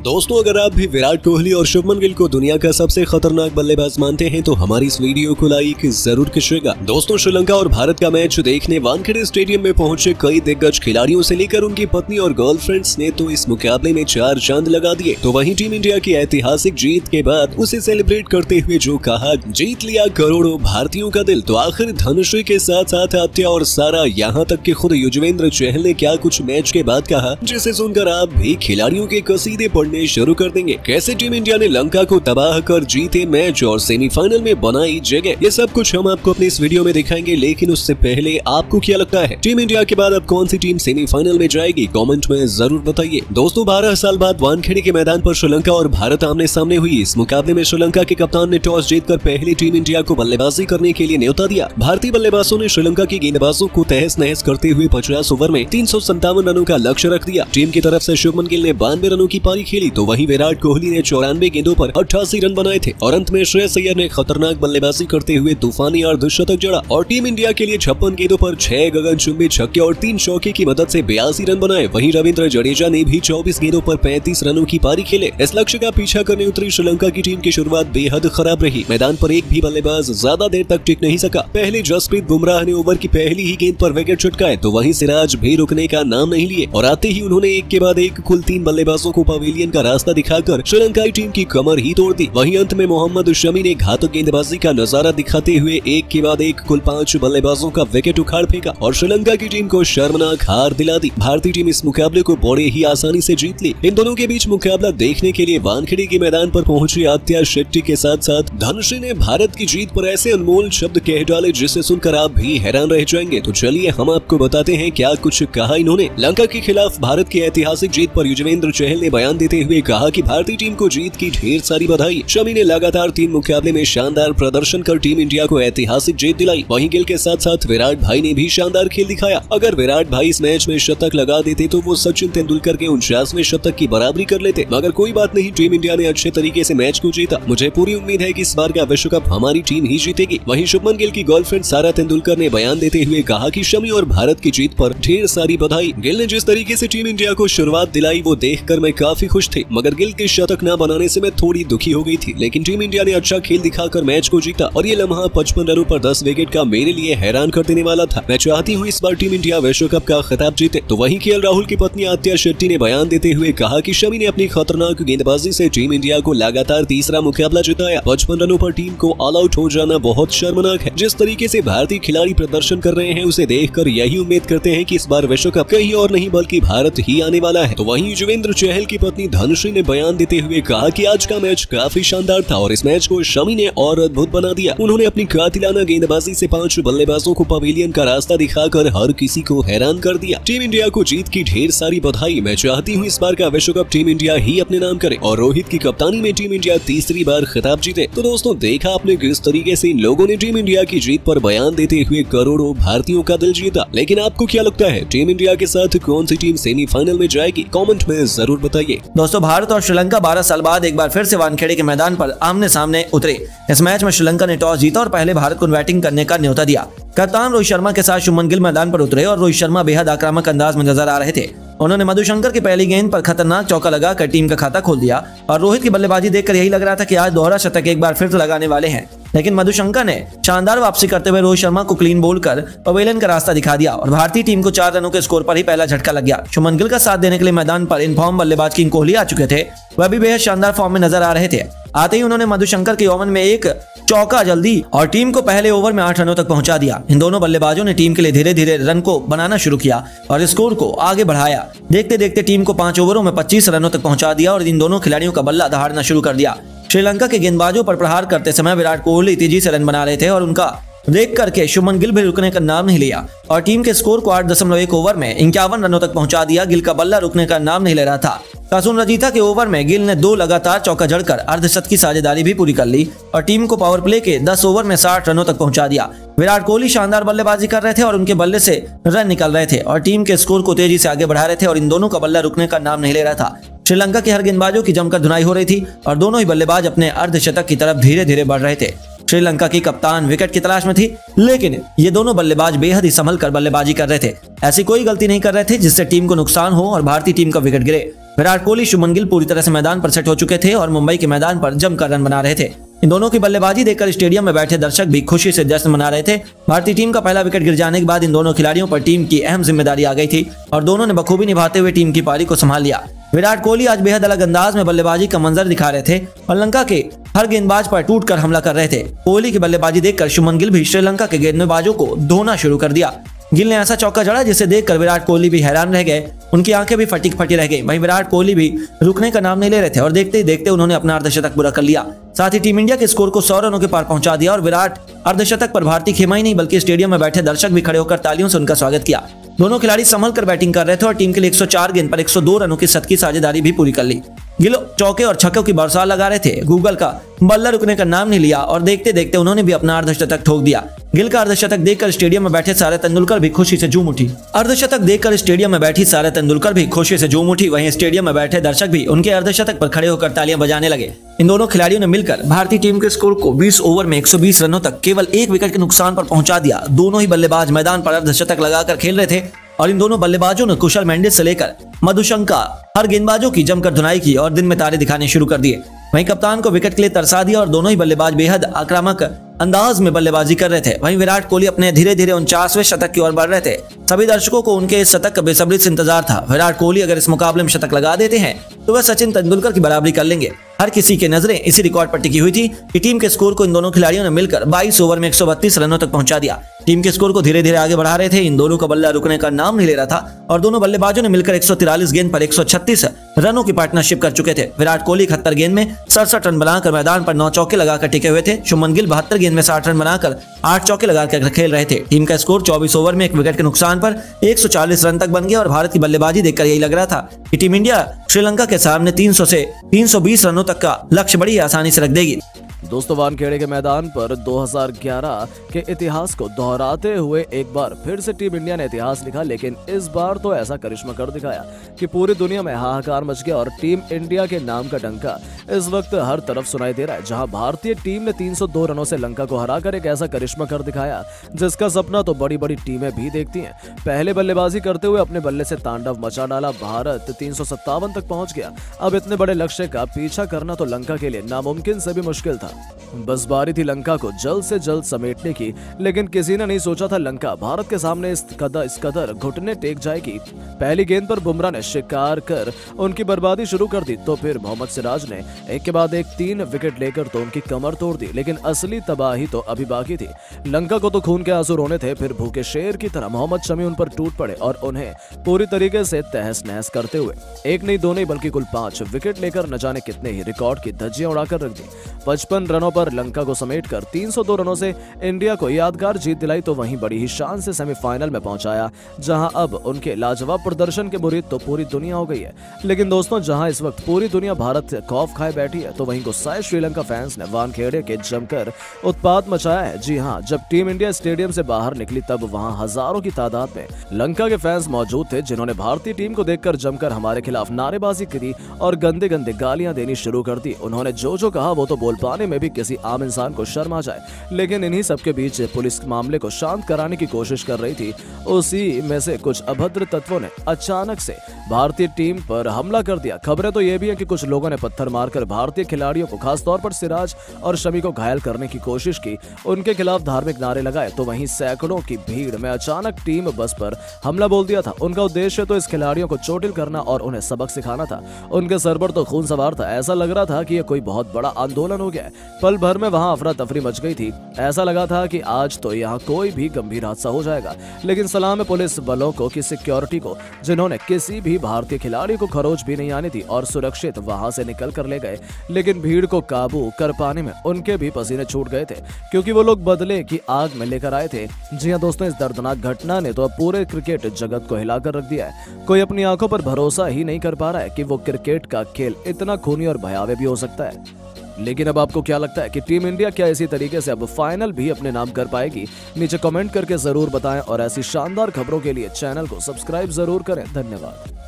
दोस्तों, अगर आप भी विराट कोहली और शुभमन गिल को दुनिया का सबसे खतरनाक बल्लेबाज मानते हैं तो हमारी इस वीडियो को लाइक जरूर कीजिएगा। दोस्तों, श्रीलंका और भारत का मैच देखने वानखेड़े स्टेडियम में पहुंचे कई दिग्गज खिलाड़ियों से लेकर उनकी पत्नी और गर्लफ्रेंड्स ने तो इस मुकाबले में 4 चांद लगा दिए। तो वहीं टीम इंडिया की ऐतिहासिक जीत के बाद उसे सेलिब्रेट करते हुए जो कहा, जीत लिया करोड़ों भारतीयों का दिल। तो आखिर धनुश्री के साथ साथ आत्या और सारा, यहाँ तक कि खुद युजवेंद्र चहल ने क्या कुछ मैच के बाद कहा, जिसे सुनकर आप भी खिलाड़ियों के कसीदे पढ़ने शुरू कर देंगे। कैसे टीम इंडिया ने लंका को तबाह कर जीते मैच और सेमीफाइनल में बनाई जगह, ये सब कुछ हम आपको अपनी इस वीडियो में दिखाएंगे। लेकिन उससे पहले आपको क्या लगता है, टीम इंडिया के बाद अब कौन सी टीम सेमीफाइनल में जाएगी, कमेंट में जरूर बताइए। दोस्तों, 12 साल बाद वानखेड़े के मैदान पर श्रीलंका और भारत आमने सामने हुई। इस मुकाबले में श्रीलंका के कप्तान ने टॉस जीतकर पहले टीम इंडिया को बल्लेबाजी करने के लिए न्योता दिया। भारतीय बल्लेबाजों ने श्रीलंका के गेंदबाजों को तहस नहस करते हुए 50 ओवर में 357 रनों का लक्ष्य रख दिया। टीम की तरफ से शुभमन गिल ने 92 रनों की पारी खेली, तो वहीं विराट कोहली ने 94 गेंदों पर 88 रन बनाए थे और अंत में श्रेयस अय्यर ने खतरनाक बल्लेबाजी करते हुए तूफानी अर्धशतक जड़ा और टीम इंडिया के लिए 56 गेंदों पर 6 गगनचुंबी छक्के और 3 चौके की मदद से 82 रन बनाए। वहीं रविंद्र जडेजा ने भी 24 गेंदों पर 35 रनों की पारी खेले। इस लक्ष्य का पीछा करने उतरी श्रीलंका की टीम की शुरुआत बेहद खराब रही। मैदान पर एक भी बल्लेबाज ज्यादा देर तक टिक नहीं सका। पहले जसप्रीत बुमराह ने ओवर की पहली ही गेंद पर विकेट चटकाए, तो वहीं सिराज भी रुकने का नाम नहीं लिए और आते ही उन्होंने एक के बाद एक कुल 3 बल्लेबाजों को पवेलियन का रास्ता दिखाकर श्रीलंकाई टीम की कमर ही तोड़ दी। वहीं अंत में मोहम्मद शमी ने घातक गेंदबाजी का नजारा दिखाते हुए एक के बाद एक कुल 5 बल्लेबाजों का विकेट उखाड़ फेंका और श्रीलंका की टीम को शर्मनाक हार दिला दी। भारतीय टीम इस मुकाबले को बड़े ही आसानी से जीत ली। इन दोनों के बीच मुकाबला देखने के लिए वानखेड़े के मैदान पर पहुंची आत्या शेट्टी के साथ साथ धनुश्री ने भारत की जीत पर ऐसे अनमोल शब्द कह डाले जिसे सुनकर आप भी हैरान रह जाएंगे। तो चलिए हम आपको बताते हैं क्या कुछ कहा इन्होंने। लंका के खिलाफ भारत की ऐतिहासिक जीत पर युजवेंद्र चहल ने बयान देते हुए कहा कि भारतीय टीम को जीत की ढेर सारी बधाई। शमी ने लगातार 3 मुकाबले में शानदार प्रदर्शन कर टीम इंडिया को ऐतिहासिक जीत दिलाई। वहीं गिल के साथ साथ विराट भाई ने भी शानदार खेल दिखाया। अगर विराट भाई इस मैच में शतक लगा देते तो वो सचिन तेंदुलकर के 49वें शतक की बराबरी कर लेते, मगर कोई बात नहीं, टीम इंडिया ने अच्छे तरीके से मैच को जीता। मुझे पूरी उम्मीद है कि इस बार का विश्व कप हमारी टीम ही जीतेगी। वहीं शुभमन गिल की गर्लफ्रेंड सारा तेंदुलकर ने बयान देते हुए कहा कि शमी और भारत की जीत पर ढेर सारी बधाई। गिल ने जिस तरीके से टीम इंडिया को शुरुआत दिलाई वो देखकर मैं काफी खुश थी, मगर गिल के शतक न बनाने से मैं थोड़ी दुखी हो गई थी। लेकिन टीम इंडिया ने अच्छा खेल दिखाकर मैच को जीता और ये लम्हा 55 रनों पर 10 विकेट का मेरे लिए हैरान कर देने वाला था। मैं चाहती हूँ इस बार टीम इंडिया विश्व कप का खिताब जीते। तो वहीं केएल राहुल की पत्नी आत्या शेट्टी ने बयान देते हुए कहा कि शमी ने अपनी खतरनाक गेंदबाजी से टीम इंडिया को लगातार तीसरा मुकाबला जिताया। 55 रनों पर टीम को ऑल आउट हो जाना बहुत शर्मनाक है। जिस तरीके से भारतीय खिलाड़ी प्रदर्शन कर रहे हैं उसे देखकर यही उम्मीद करते हैं कि इस बार विश्व कप कहीं और नहीं बल्कि भारत ही आने वाला है। तो वहीं युजवेंद्र चहल की पत्नी धनुश्री ने बयान देते हुए कहा कि आज का मैच काफी शानदार था और इस मैच को शमी ने और अद्भुत बना दिया। उन्होंने अपनी कातिलाना गेंदबाजी से 5 बल्लेबाजों को पवेलियन का रास्ता दिखाकर हर किसी को हैरान कर दिया। टीम इंडिया को जीत की ढेर सारी बधाई। मैं चाहती हूँ इस बार का विश्व कप टीम इंडिया ही अपने नाम करे और रोहित की कप्तानी में टीम इंडिया तीसरी बार खिताब जीते। तो दोस्तों, देखा आपने किस तरीके से इन लोगों ने टीम इंडिया की जीत पर बयान देते हुए करोड़ों भारतीयों का दिल जीता। लेकिन आपको क्या लगता है, टीम इंडिया के साथ कौन सी टीम सेमीफाइनल में जाएगी, कमेंट में जरूर बताइए। दोस्तों, भारत और श्रीलंका 12 साल बाद एक बार फिर से वानखेड़े के मैदान पर आमने सामने उतरे। इस मैच में श्रीलंका ने टॉस जीता और पहले भारत को बैटिंग करने का न्योता दिया। कप्तान रोहित शर्मा के साथ शुभमन गिल मैदान पर उतरे और रोहित शर्मा बेहद आक्रामक अंदाज में नजर आ रहे थे। उन्होंने मधुशंकर की पहली गेंद पर खतरनाक चौका लगाकर टीम का खाता खोल दिया और रोहित की बल्लेबाजी देखकर यही लग रहा था कि आज दोहरा शतक एक बार फिर से लगाने वाले हैं। लेकिन मधुशंकर ने शानदार वापसी करते हुए रोहित शर्मा को क्लीन बोल्ड कर पवेलियन का रास्ता दिखा दिया और भारतीय टीम को 4 रनों के स्कोर पर ही पहला झटका लग गया। शुभमन गिल का साथ देने के लिए मैदान पर इन फॉर्म बल्लेबाज किंग कोहली आ चुके थे। वह भी बेहद शानदार फॉर्म में नजर आ रहे थे। आते ही उन्होंने मधुशंकर के ओवर में एक चौका जल्दी और टीम को पहले ओवर में 8 रनों तक पहुंचा दिया। इन दोनों बल्लेबाजों ने टीम के लिए धीरे धीरे रन को बनाना शुरू किया और स्कोर को आगे बढ़ाया। देखते देखते टीम को 5 ओवरों में 25 रनों तक पहुंचा दिया और इन दोनों खिलाड़ियों का बल्ला दहाड़ना शुरू कर दिया। श्रीलंका के गेंदबाजों पर प्रहार करते समय विराट कोहली तेजी से रन बना रहे थे और उनका देख करके शुभमन गिल भी रुकने का नाम नहीं लिया और टीम के स्कोर को 8.1 ओवर में 51 रनों तक पहुंचा दिया। गिल का बल्ला रुकने का नाम नहीं ले रहा था। कासुन रजीता के ओवर में गिल ने 2 लगातार चौका जड़कर अर्धशतक की साझेदारी भी पूरी कर ली और टीम को पावर प्ले के 10 ओवर में 60 रनों तक पहुंचा दिया। विराट कोहली शानदार बल्लेबाजी कर रहे थे और उनके बल्ले से रन निकल रहे थे और टीम के स्कोर को तेजी से आगे बढ़ा रहे थे और इन दोनों का बल्ला रुकने का नाम नहीं ले रहा था। श्रीलंका के हर गेंदबाजों की जमकर धुनाई हो रही थी और दोनों ही बल्लेबाज अपने अर्धशतक की तरफ धीरे धीरे बढ़ रहे थे। श्रीलंका की कप्तान विकेट की तलाश में थी, लेकिन ये दोनों बल्लेबाज बेहद ही संभल कर बल्लेबाजी कर रहे थे। ऐसी कोई गलती नहीं कर रहे थे जिससे टीम को नुकसान हो और भारतीय टीम का विकेट गिरे। विराट कोहली, शुभमन गिल पूरी तरह से मैदान पर सेट हो चुके थे और मुंबई के मैदान पर जमकर रन बना रहे थे। इन दोनों की बल्लेबाजी देखकर स्टेडियम में बैठे दर्शक भी खुशी से जश्न मना रहे थे। भारतीय टीम का पहला विकेट गिर जाने के बाद इन दोनों खिलाड़ियों पर टीम की अहम जिम्मेदारी आ गई थी और दोनों ने बखूबी निभाते हुए टीम की पारी को संभाल लिया। विराट कोहली आज बेहद अलग अंदाज में बल्लेबाजी का मंजर दिखा रहे थे और लंका के हर गेंदबाज पर टूटकर हमला कर रहे थे। कोहली की बल्लेबाजी देखकर शुभमन गिल भी श्रीलंका के गेंदबाजों को धोना शुरू कर दिया। गिल ने ऐसा चौका जड़ा जिसे देखकर विराट कोहली भी हैरान रह गए, उनकी आंखें भी फटी रह गई। वहीं विराट कोहली भी रुकने का नाम नहीं ले रहे थे और देखते ही देखते उन्होंने अपना अर्धशतक पूरा कर लिया। साथ ही टीम इंडिया के स्कोर को 100 रनों के पार पहुंचा दिया और विराट अर्धशतक पर भारतीय खेमा ही नहीं बल्कि स्टेडियम में बैठे दर्शक भी खड़े होकर तालियों से उनका स्वागत किया। दोनों खिलाड़ी संभल कर बैटिंग कर रहे थे और टीम के लिए 104 गेंद पर 102 रनों की शतकीय साझेदारी भी पूरी कर ली। गिल चौके और छक्कों की बरसात लगा रहे थे। गूगल का बल्ला रुकने का नाम नहीं लिया और देखते देखते उन्होंने भी अपना अर्धशतक ठोक दिया। गिल का अर्धशतक देखकर स्टेडियम में बैठे सारे तेंदुलकर भी खुशी से झूम उठी। अर्धशतक देखकर स्टेडियम में बैठी सारे तेंदुलकर भी खुशी से झूम उठी। वहीं स्टेडियम में बैठे दर्शक भी उनके अर्धशतक पर खड़े होकर तालियां बजाने लगे। इन दोनों खिलाड़ियों ने मिलकर भारतीय टीम के स्कोर को 20 ओवर में 120 रनों तक केवल 1 विकेट के नुकसान पर पहुंचा दिया। दोनों ही बल्लेबाज मैदान पर अर्धशतक लगाकर खेल रहे थे और इन दोनों बल्लेबाजों ने कुशल मेंडिस से लेकर मधुशंका हर गेंदबाजों की जमकर धुनाई की और दिन में तारे दिखाने शुरू कर दिए। वहीं कप्तान को विकेट के लिए तरसा दिया और दोनों ही बल्लेबाज बेहद आक्रामक अंदाज में बल्लेबाजी कर रहे थे। वहीं विराट कोहली अपने धीरे धीरे 49वें शतक की ओर बढ़ रहे थे। सभी दर्शकों को उनके इस शतक का बेसब्री से इंतजार था। विराट कोहली अगर इस मुकाबले में शतक लगा देते हैं तो वह सचिन तेंदुलकर की बराबरी कर लेंगे। हर किसी की नजरें इसी रिकॉर्ड पर टिकी हुई थी कि टीम के स्कोर को इन दोनों खिलाड़ियों ने मिलकर 22 ओवर में 132 रनों तक पहुंचा दिया। टीम के स्कोर को धीरे धीरे आगे बढ़ा रहे थे। इन दोनों का बल्ला रुकने का नाम नहीं ले रहा था और दोनों बल्लेबाजों ने मिलकर 143 गेंद पर 136 रनों की पार्टनरशिप कर चुके थे। विराट कोहली 71 गेंद में 67 रन बनाकर मैदान पर 9 चौके लगाकर टिके हुए थे। शुभमन गिल 72 गेंद में 60 रन बनाकर 8 चौके लगाकर खेल रहे थे। टीम का स्कोर 24 ओवर में 1 विकेट के नुकसान पर 140 रन तक बन गया और भारत की बल्लेबाजी देखकर यही लग रहा था कि टीम इंडिया श्रीलंका के सामने 300 से 320 रनों तक का लक्ष्य बड़ी आसानी से रख देगी। दोस्तों, वानखेड़े के मैदान पर 2011 के इतिहास को दोहराते हुए एक बार फिर से टीम इंडिया ने इतिहास लिखा, लेकिन इस बार तो ऐसा करिश्मा कर दिखाया कि पूरी दुनिया में हाहाकार मच गया और टीम इंडिया के नाम का डंका इस वक्त हर तरफ सुनाई दे रहा है। जहां भारतीय टीम ने 302 रनों से लंका को हराकर एक ऐसा करिश्मा कर दिखाया जिसका सपना तो बड़ी बड़ी टीमें भी देखती हैं। पहले बल्लेबाजी करते हुए अपने बल्ले से तांडव मचा डाला। भारत 357 तक पहुंच गया। अब इतने बड़े लक्ष्य का पीछा करना तो लंका के लिए नामुमकिन से भी मुश्किल था। बस बारी थी लंका को जल्द से जल्द समेटने की, लेकिन किसी ने नहीं सोचा था लंका भारत के सामने इस कदर घुटने टेक जाएगी। पहली गेंद पर बुमराह ने शिकार कर उनकी बर्बादी शुरू कर दी, तो फिर मोहम्मद सिराज ने एक के बाद एक 3 विकेट लेकर तो उनकी कमर तोड़ दी। लेकिन असली तबाही तो अभी बाकी थी। लंका को तो खून के आंसू रोने थे, फिर भूखे शेर की तरह मोहम्मद शमी उन पर टूट पड़े और उन्हें पूरी तरीके से तहस नहस करते हुए एक नहीं दो नहीं बल्कि कुल 5 विकेट लेकर न जाने कितने ही रिकॉर्ड की धज्जियां उड़ाकर रख दी। 55 रनों पर लंका को समेटकर 302 रनों से इंडिया को यादगार जीत दिलाई, तो वहीं बड़ी ही शान से सेमीफाइनल में पहुंचाया, जहां अब उनके लाजवाब प्रदर्शन के मुरीद तो पूरी दुनिया हो गई है। लेकिन दोस्तों, जहां इस वक्त पूरी दुनिया भारत से खौफ खाए बैठी है, तो वहीं गुस्साए श्रीलंका फैंस ने वानखेड़े के जमकर उत्पात मचाया है। जी हां, जब टीम इंडिया स्टेडियम से बाहर निकली तब वहां हजारों की तादाद में लंका के फैंस मौजूद थे, जिन्होंने भारतीय टीम को देखकर जमकर हमारे खिलाफ नारेबाजी करी और गंदे गंदे गालियां देनी शुरू कर दी। उन्होंने जो कहा वो तो बोल पाने में भी किसी आम इंसान को शर्म आ जाए। लेकिन इन्हीं सबके बीच पुलिस मामले को शांत कराने की कोशिश कर रही थी। उसी में से कुछ अभद्र तत्वों ने अचानक से भारतीय टीम पर हमला कर दिया। खबरें तो ये भी हैं कि कुछ लोगों ने पत्थर मारकर भारतीय खिलाड़ियों को, खासतौर पर सिराज और शमी को घायल करने की कोशिश की, उनके खिलाफ धार्मिक नारे लगाए। तो वहीं सैकड़ों की भीड़ में अचानक टीम बस पर हमला बोल दिया था। उनका उद्देश्य तो इस खिलाड़ियों को चोटिल करना और उन्हें सबक सिखाना था। उनके सर पर तो खून सवार था। ऐसा लग रहा था कि यह कोई बहुत बड़ा आंदोलन हो गया। पल भर में वहां अफरा तफरी मच गई थी। ऐसा लगा था कि आज तो यहाँ कोई भी गंभीर हादसा हो जाएगा। लेकिन सलाम है पुलिस बलों को की सिक्योरिटी को, जिन्होंने किसी भी भारतीय खिलाड़ी को खरोच भी नहीं आनी थी और सुरक्षित वहां से निकल कर ले गए। लेकिन भीड़ को काबू कर पाने में उनके भी पसीने छूट गए थे, क्योंकि वो लोग बदले की आग में लेकर आए थे। जी हाँ दोस्तों, इस दर्दनाक घटना ने तो अब पूरे क्रिकेट जगत को हिलाकर रख दिया है। कोई अपनी आंखों पर भरोसा ही नहीं कर पा रहा है कि वो क्रिकेट का खेल इतना खूनी और भयावह भी हो सकता है। लेकिन अब आपको क्या लगता है कि टीम इंडिया क्या इसी तरीके से अब फाइनल भी अपने नाम कर पाएगी? नीचे कमेंट करके जरूर बताएं और ऐसी शानदार खबरों के लिए चैनल को सब्सक्राइब जरूर करें। धन्यवाद।